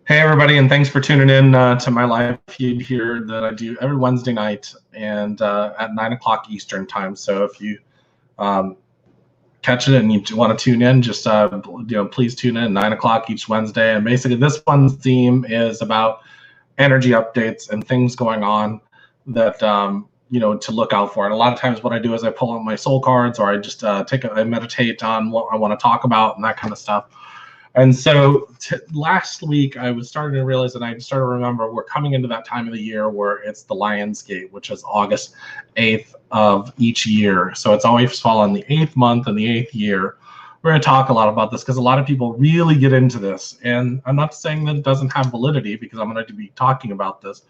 Hey everybody, and thanks for tuning in to my live feed here that I do every Wednesday night and at 9 o'clock Eastern time. So if you um, catch it and you want to tune in, just please tune in at 9 o'clock each Wednesday. And basically, this one's theme is about energy updates and things going on that to look out for. And a lot of times, what I do is I pull out my soul cards, or I just I meditate on what I want to talk about and that kind of stuff. And so last week, I was starting to realize, and I started to remember, we're coming into that time of the year where it's the Lion's Gate, which is August 8th of each year. So it's always fall on the 8th month and the 8th year. We're going to talk a lot about this because a lot of people really get into this. And I'm not saying that it doesn't have validity because I'm going to be talking about this.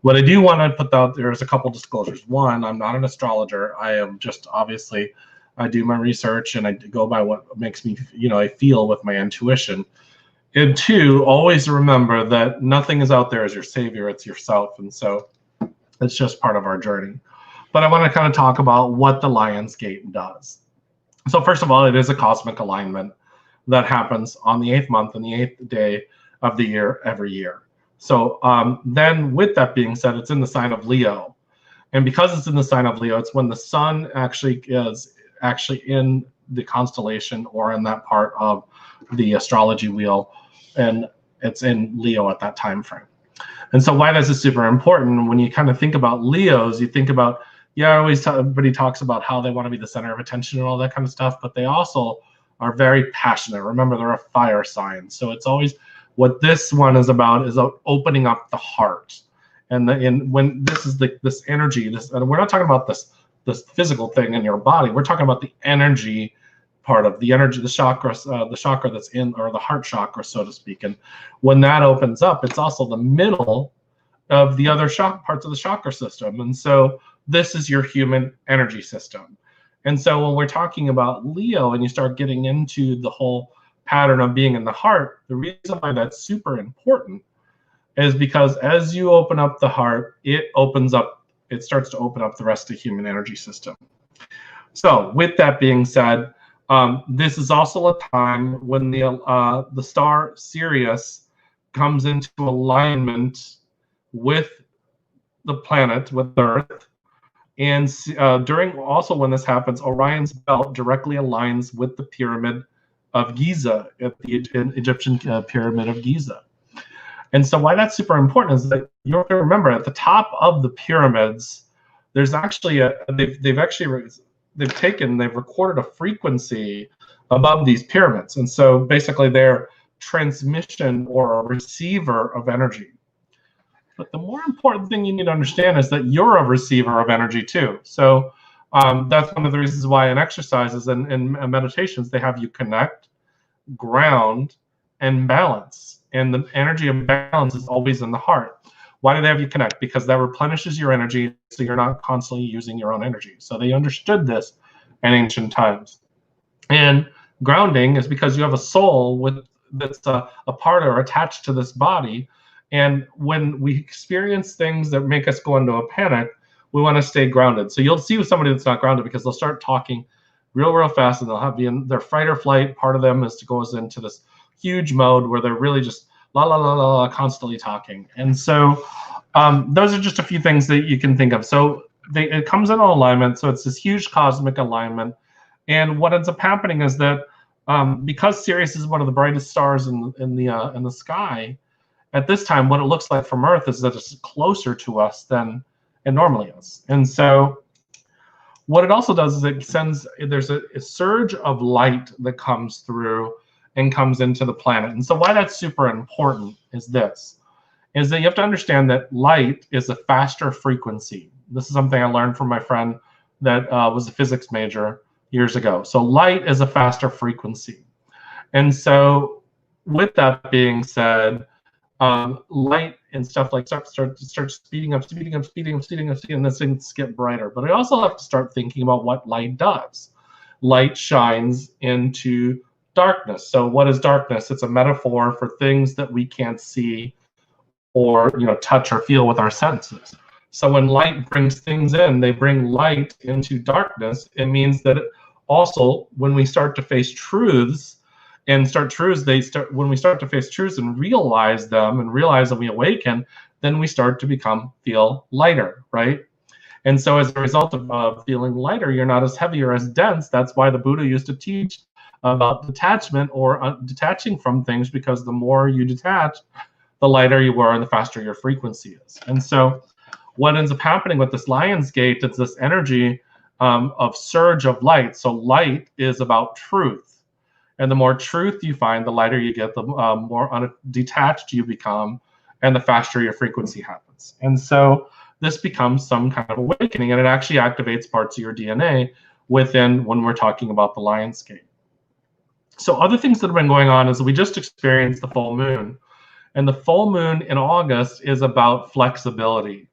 What I do want to put out there is a couple disclosures. One, I'm not an astrologer. I am just obviously I do my research and I go by what makes me, I feel with my intuition. And two, always remember that nothing is out there as your savior, it's yourself. And so it's just part of our journey. But I want to kind of talk about what the Lion's Gate does. So first of all, it is a cosmic alignment that happens on the 8th month and the 8th day of the year every year. So then with that being said, it's in the sign of Leo. And because it's in the sign of Leo, it's when the sun actually is in the constellation or in that part of the astrology wheel, and it's in Leo at that time frame. And so why this is super important, when you kind of think about Leos, you think about, everybody talks about how they want to be the center of attention and all that kind of stuff, but they also are very passionate. Remember, they're a fire sign. So it's always, what this one is about is opening up the heart. And when this is this energy, and we're not talking about this physical thing in your body. We're talking about the energy part of the energy, the chakra that's in, or the heart chakra, so to speak. And when that opens up, it's also the middle of the other parts of the chakra system. And so this is your human energy system. And so when we're talking about Leo and you start getting into the whole pattern of being in the heart, the reason why that's super important is because as you open up the heart, it starts to open up the rest of the human energy system. So with that being said, this is also a time when the star Sirius comes into alignment with the planet, with Earth. And during also when this happens, Orion's belt directly aligns with the pyramid of Giza, at the Egyptian pyramid of Giza. And so why that's super important is that you have to remember at the top of the pyramids, there's actually they've recorded a frequency above these pyramids. And so basically they're transmission or a receiver of energy. But the more important thing you need to understand is that you're a receiver of energy too. So that's one of the reasons why in exercises and meditations, they have you connect, ground, and balance. And the energy of balance is always in the heart. Why do they have you connect? Because that replenishes your energy, so you're not constantly using your own energy. So they understood this in ancient times. And grounding is because you have a soul that's a part or attached to this body. And when we experience things that make us go into a panic, we want to stay grounded. So you'll see with somebody that's not grounded because they'll start talking real fast, and they'll have their fight or flight. Part of them goes into this huge mode where they're really just constantly talking. And so those are just a few things that you can think of. So it comes in alignment. So it's this huge cosmic alignment. And what ends up happening is that because Sirius is one of the brightest stars in the sky, at this time, what it looks like from Earth is that it's closer to us than it normally is. And so what it also does is there's a surge of light that comes through and comes into the planet. And so why that's super important is that you have to understand that light is a faster frequency. This is something I learned from my friend that was a physics major years ago. So light is a faster frequency. And so with that being said, light and stuff like start speeding up, and then things get brighter. But I also have to start thinking about what light does. Light shines into darkness. So what is darkness? It's a metaphor for things that we can't see or touch or feel with our senses. So when light brings things in, they bring light into darkness. It means that also when we start to face truths And truths, when we start to face truths and realize them and realize that we awaken, then we start to feel lighter, right? And so as a result of feeling lighter, you're not as heavy or as dense. That's why the Buddha used to teach about detachment or detaching from things, because the more you detach, the lighter you are and the faster your frequency is. And so what ends up happening with this Lion's Gate is this energy of surge of light. So light is about truth. And the more truth you find, the lighter you get, the more detached you become, and the faster your frequency happens. And so this becomes some kind of awakening, and it actually activates parts of your DNA within when we're talking about the Lion's Gate. So other things that have been going on is we just experienced the full moon. And the full moon in August is about flexibility.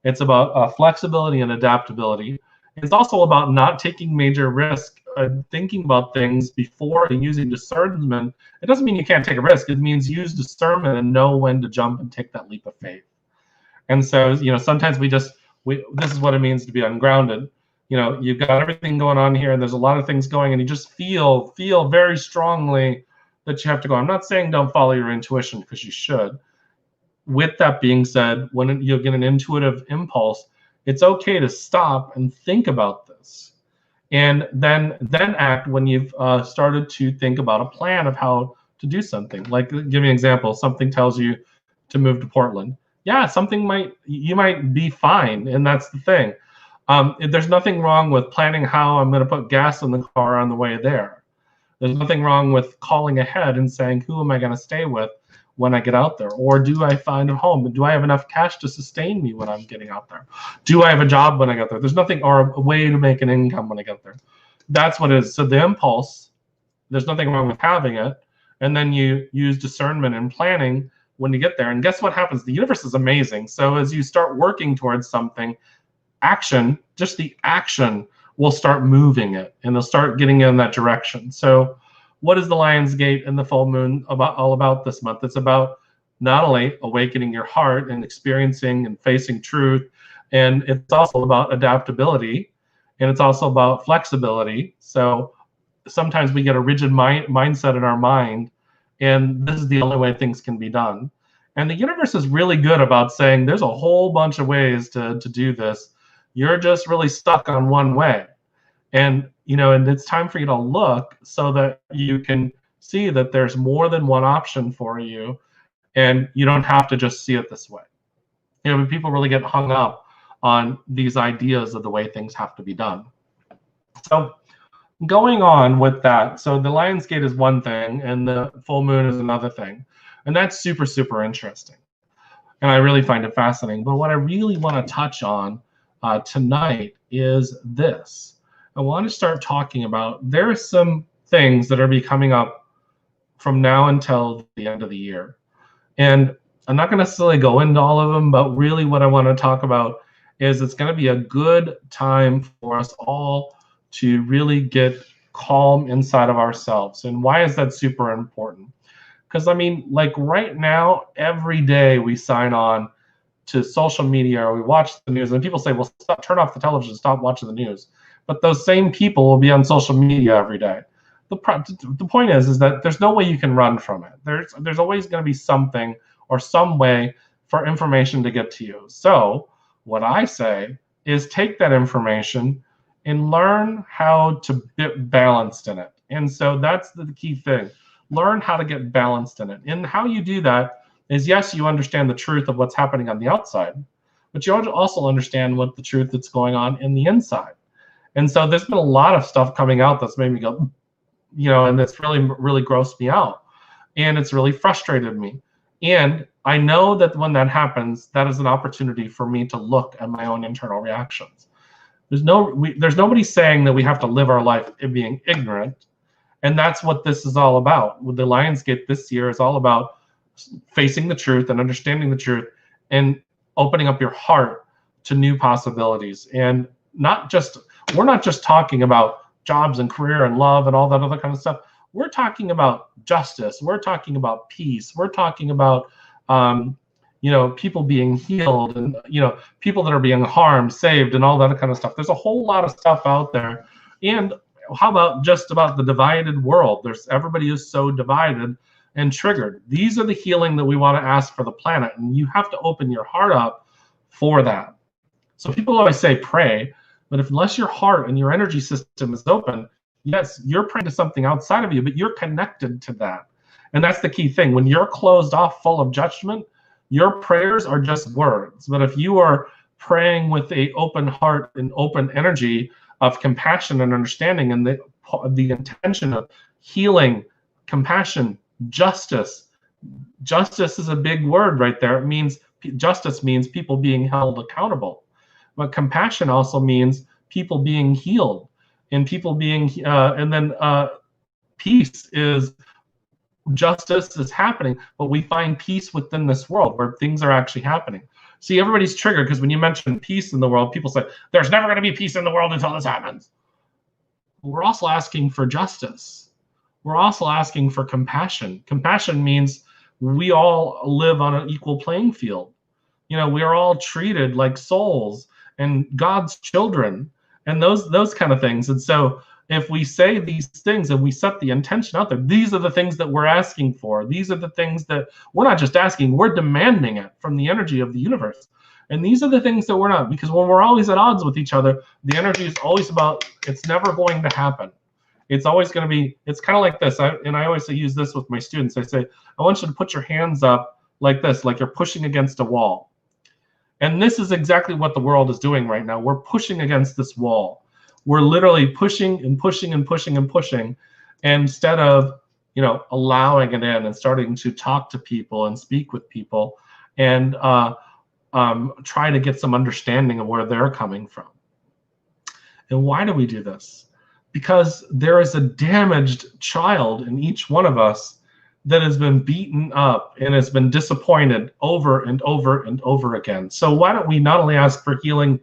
It's about flexibility and adaptability. It's also about not taking major risk, thinking about things before and using discernment. It doesn't mean you can't take a risk. It means use discernment and know when to jump and take that leap of faith. And so, sometimes this is what it means to be ungrounded. You've got everything going on here, and there's a lot of things going, and you just feel very strongly that you have to go. I'm not saying don't follow your intuition, because you should. With that being said, when you get an intuitive impulse, it's okay to stop and think about this, and then act when you've started to think about a plan of how to do something. Like, give me an example. Something tells you to move to Portland. Yeah, you might be fine, and that's the thing. There's nothing wrong with planning how I'm going to put gas in the car on the way there. There's nothing wrong with calling ahead and saying, who am I going to stay with when I get out there? Or do I find a home? Do I have enough cash to sustain me when I'm getting out there? Do I have a job when I get there? There's nothing, or a way to make an income when I get there. That's what it is. So the impulse, there's nothing wrong with having it. And then you use discernment and planning when you get there. And guess what happens? The universe is amazing. So as you start working towards something, action, just the action will start moving it, and they'll start getting in that direction. So what is the Lion's Gate and the full moon all about this month? It's about not only awakening your heart and experiencing and facing truth, and it's also about adaptability, and it's also about flexibility. So sometimes we get a rigid mindset in our mind, and this is the only way things can be done. And the universe is really good about saying there's a whole bunch of ways to do this. You're just really stuck on one way. And and it's time for you to look so that you can see that there's more than one option for you, and you don't have to just see it this way. People really get hung up on these ideas of the way things have to be done. So going on with that, so the Lion's Gate is one thing, and the full moon is another thing. And that's super, super interesting. And I really find it fascinating. But what I really want to touch on tonight is this. I want to start talking about, there are some things that are be coming up from now until the end of the year. And I'm not going to necessarily go into all of them, but really what I want to talk about is it's going to be a good time for us all to really get calm inside of ourselves. And why is that super important? Because, I mean, like right now, every day we sign on to social media or we watch the news, and people say, well, turn off the television, stop watching the news. But those same people will be on social media every day. The point is that there's no way you can run from it. There's always going to be something or some way for information to get to you. So what I say is take that information and learn how to get balanced in it. And so that's the key thing. Learn how to get balanced in it. And how you do that is, yes, you understand the truth of what's happening on the outside, but you also understand what the truth that's going on in the inside. And so there's been a lot of stuff coming out that's made me go, and that's really, really grossed me out. And it's really frustrated me. And I know that when that happens, that is an opportunity for me to look at my own internal reactions. There's nobody saying that we have to live our life in being ignorant. And that's what this is all about. With the Lion's Gate this year is all about facing the truth and understanding the truth and opening up your heart to new possibilities. And we're not just talking about jobs and career and love and all that other kind of stuff. We're talking about justice. We're talking about peace. We're talking about people being healed and people that are being harmed, saved, and all that kind of stuff. There's a whole lot of stuff out there. And how about just about the divided world? Everybody is so divided and triggered. These are the healing that we want to ask for the planet, and you have to open your heart up for that. So people always say pray, but unless your heart and your energy system is open, yes, you're praying to something outside of you, but you're connected to that. And that's the key thing. When you're closed off, full of judgment, your prayers are just words. But if you are praying with an open heart and open energy of compassion and understanding, and the intention of healing, compassion, justice. Justice is a big word right there. It means justice means people being held accountable. But compassion also means people being healed, and people being, and then peace is, justice is happening, but we find peace within this world where things are actually happening. See, everybody's triggered because when you mention peace in the world, people say, there's never going to be peace in the world until this happens. We're also asking for justice. We're also asking for compassion. Compassion means we all live on an equal playing field. You know, we are all treated like souls and God's children and those kind of things. And so if we say these things and we set the intention out there, these are the things that we're asking for. These are the things that we're not just asking, we're demanding it from the energy of the universe. And these are the things that we're not, because when we're always at odds with each other, the energy is always about, it's never going to happen. It's always going to be, it's kind of like this. And I always use this with my students. I say, I want you to put your hands up like this, like you're pushing against a wall. And this is exactly what the world is doing right now. We're pushing against this wall. We're literally pushing and pushing and pushing and pushing, and instead of, you know, allowing it in and starting to talk to people and speak with people and try to get some understanding of where they're coming from. And why do we do this? Because there is a damaged child in each one of us that has been beaten up and has been disappointed over and over and over again. So why don't we not only ask for healing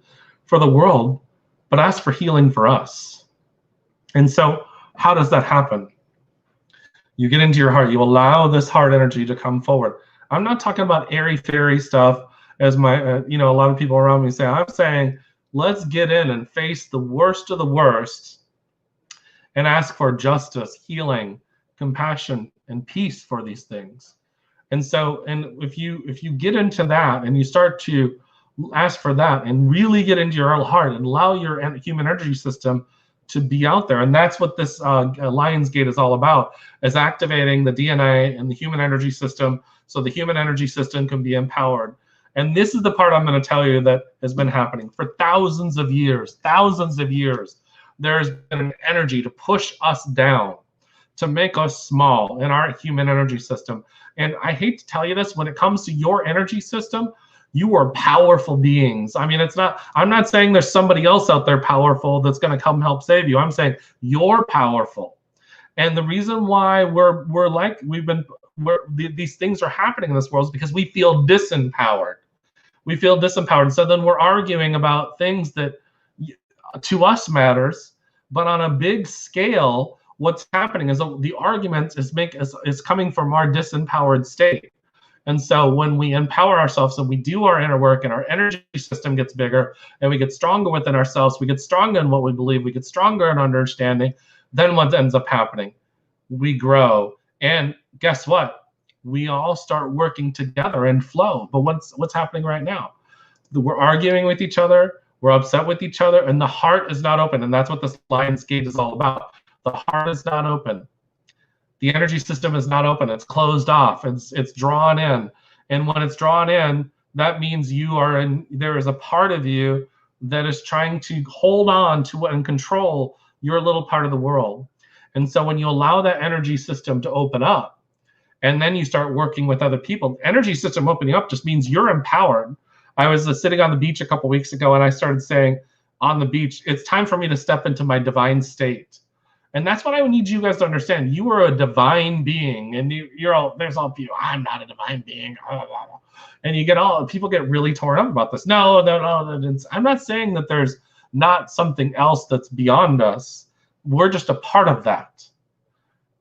for the world, but ask for healing for us? And so how does that happen? You get into your heart. You allow this heart energy to come forward. I'm not talking about airy-fairy stuff, as my, a lot of people around me say. I'm saying, let's get in and face the worst of the worst and ask for justice, healing, compassion, and peace for these things. And so, and if you get into that and you start to ask for that and really get into your own heart and allow your human energy system to be out there, and that's what this Lion's Gate is all about, is activating the DNA and the human energy system so the human energy system can be empowered. And this is the part I'm going to tell you that has been happening for thousands of years. There's been an energy to push us down, to make us small in our human energy system. And I hate to tell you this, when it comes to your energy system, you are powerful beings. I mean, I'm not saying there's somebody else out there powerful that's going to come help save you. I'm saying you're powerful. And the reason why these things are happening in this world is because we feel disempowered. We feel disempowered. So then we're arguing about things that to us matters, but on a big scale, what's happening is the argument is coming from our disempowered state. And so when we empower ourselves and we do our inner work and our energy system gets bigger and we get stronger within ourselves, we get stronger in what we believe, we get stronger in understanding, then what ends up happening? We grow. And guess what? We all start working together in flow. But what's happening right now? We're arguing with each other, we're upset with each other, and the heart is not open. And that's what this Lion's Gate is all about. The heart is not open. The energy system is not open. It's closed off. It's drawn in. And when it's drawn in, that means there is a part of you that is trying to hold on to and control your little part of the world. And so when you allow that energy system to open up, and then you start working with other people, energy system opening up just means you're empowered. I was sitting on the beach a couple weeks ago, and I started saying on the beach, it's time for me to step into my divine state. And that's what I need you guys to understand. You are a divine being, and there's all people, I'm not a divine being. And people get really torn up about this. No, I'm not saying that there's not something else that's beyond us. We're just a part of that.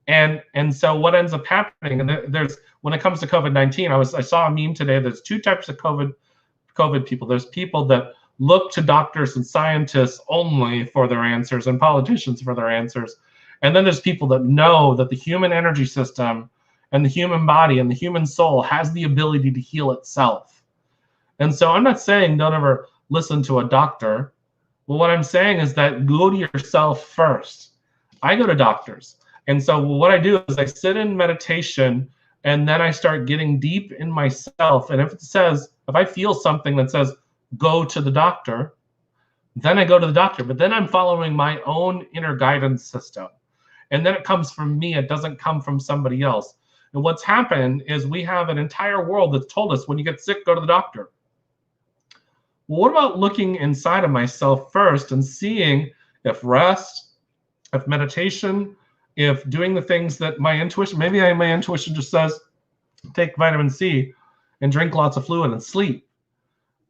And so what ends up happening, and when it comes to COVID-19, I saw a meme today. There's two types of COVID people. There's people that look to doctors and scientists only for their answers and politicians for their answers. And then there's people that know that the human energy system and the human body and the human soul has the ability to heal itself. And so I'm not saying don't ever listen to a doctor. Well, what I'm saying is that go to yourself first. I go to doctors. And so what I do is I sit in meditation, and then I start getting deep in myself. And if I feel something that says, go to the doctor, then I go to the doctor. But then I'm following my own inner guidance system. And then it comes from me. It doesn't come from somebody else. And what's happened is we have an entire world that's told us when you get sick, go to the doctor. Well, what about looking inside of myself first and seeing if rest, if meditation, if doing the things that my intuition, maybe my intuition just says, take vitamin C and drink lots of fluid and sleep.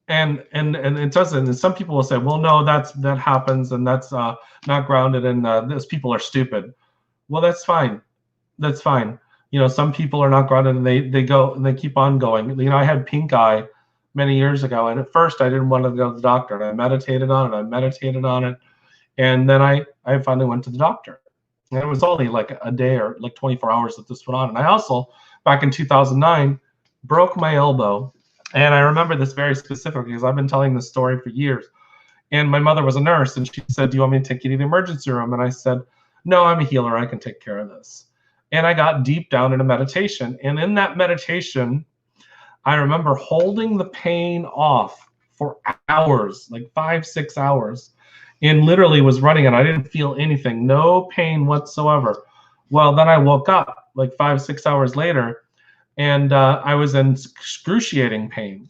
And it doesn't. And some people will say, well, no, that happens, and that's not grounded, and those people are stupid. Well, that's fine. That's fine. You know, some people are not grounded, and they go and they keep on going. You know, I had pink eye many years ago, and at first I didn't want to go to the doctor, and I meditated on it, and then I finally went to the doctor. And it was only like a day or like 24 hours that this went on. And I also, back in 2009, broke my elbow. And I remember this very specifically because I've been telling this story for years. And my mother was a nurse, and she said, do you want me to take you to the emergency room? And I said, no, I'm a healer. I can take care of this. And I got deep down into meditation. And in that meditation, I remember holding the pain off for hours, like 5-6 hours. And literally was running and I didn't feel anything, no pain whatsoever. Well, then I woke up like 5-6 hours later, and I was in excruciating pain.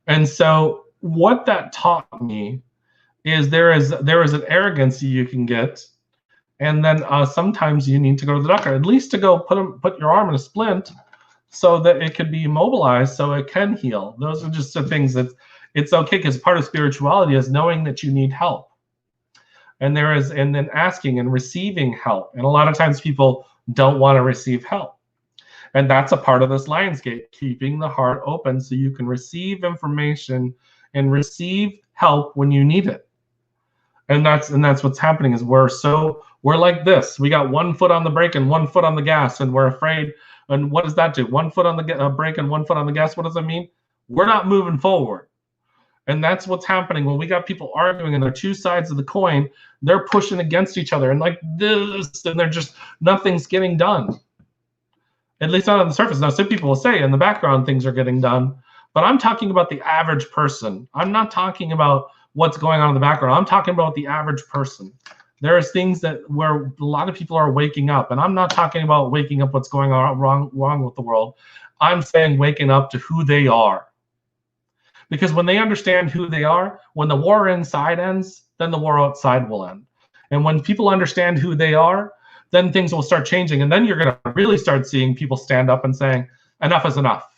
And so what that taught me is there is an arrogance you can get, and then sometimes you need to go to the doctor, at least to go put your arm in a splint so that it could be immobilized so it can heal. Those are just the things that it's okay, because part of spirituality is knowing that you need help. And then asking and receiving help. And a lot of times people don't want to receive help. And that's a part of this Lionsgate, keeping the heart open so you can receive information and receive help when you need it. And that's what's happening is we're like this. We got one foot on the brake and one foot on the gas, and we're afraid. And what does that do? One foot on the brake and one foot on the gas. What does that mean? We're not moving forward. And that's what's happening when we got people arguing and they're two sides of the coin. They're pushing against each other and like this, and they're just, nothing's getting done. At least not on the surface. Now, some people will say in the background things are getting done, but I'm talking about the average person. I'm not talking about what's going on in the background. I'm talking about the average person. There's things where a lot of people are waking up, and I'm not talking about waking up what's going on wrong with the world. I'm saying waking up to who they are. Because when they understand who they are, when the war inside ends, then the war outside will end. And when people understand who they are, then things will start changing. And then you're going to really start seeing people stand up and saying, enough is enough.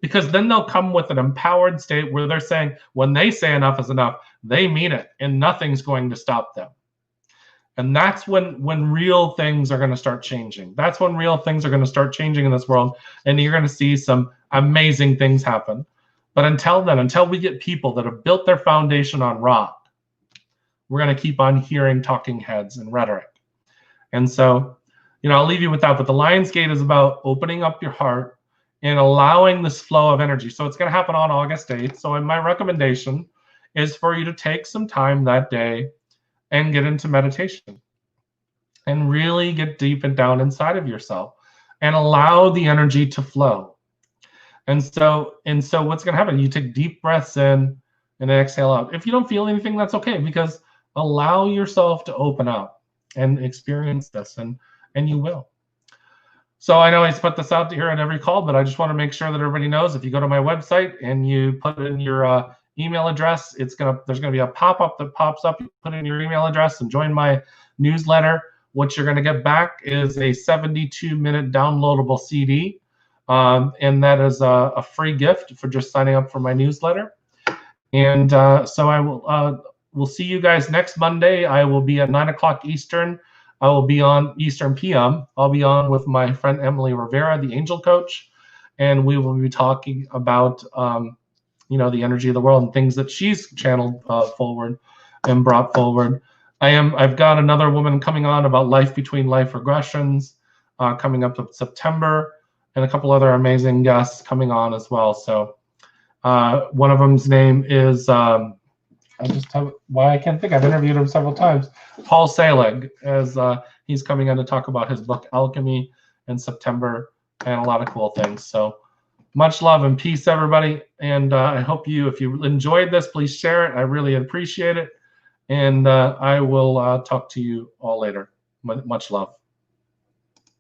Because then they'll come with an empowered state where they're saying, when they say enough is enough, they mean it, and nothing's going to stop them. And that's when real things are going to start changing. That's when real things are going to start changing in this world. And you're going to see some amazing things happen. But until then, until we get people that have built their foundation on rock, we're going to keep on hearing talking heads and rhetoric. And so, I'll leave you with that. But the Lionsgate is about opening up your heart and allowing this flow of energy. So it's going to happen on August 8th. So my recommendation is for you to take some time that day and get into meditation and really get deep and down inside of yourself and allow the energy to flow. And so what's going to happen? You take deep breaths in and exhale out. If you don't feel anything, that's okay, because allow yourself to open up and experience this, and you will. So I know I put this out here on every call, but I just want to make sure that everybody knows, if you go to my website and you put in your email address, there's going to be a pop-up that pops up. You put in your email address and join my newsletter. What you're going to get back is a 72-minute downloadable CD. And that is a free gift for just signing up for my newsletter. And so I will see you guys next Monday. I will be at 9 o'clock Eastern. I will be on Eastern PM. I'll be on with my friend Emily Rivera, the Angel Coach, and we will be talking about the energy of the world and things that she's channeled forward and brought forward. I've got another woman coming on about life between life regressions coming up in September, and a couple other amazing guests coming on as well. So one of them's name is I just have why I can't think. I've interviewed him several times. Paul Selig, as he's coming in to talk about his book Alchemy in September, and a lot of cool things. So much love and peace, everybody. And I hope if you enjoyed this, please share it. I really appreciate it. And I will talk to you all later. Much love.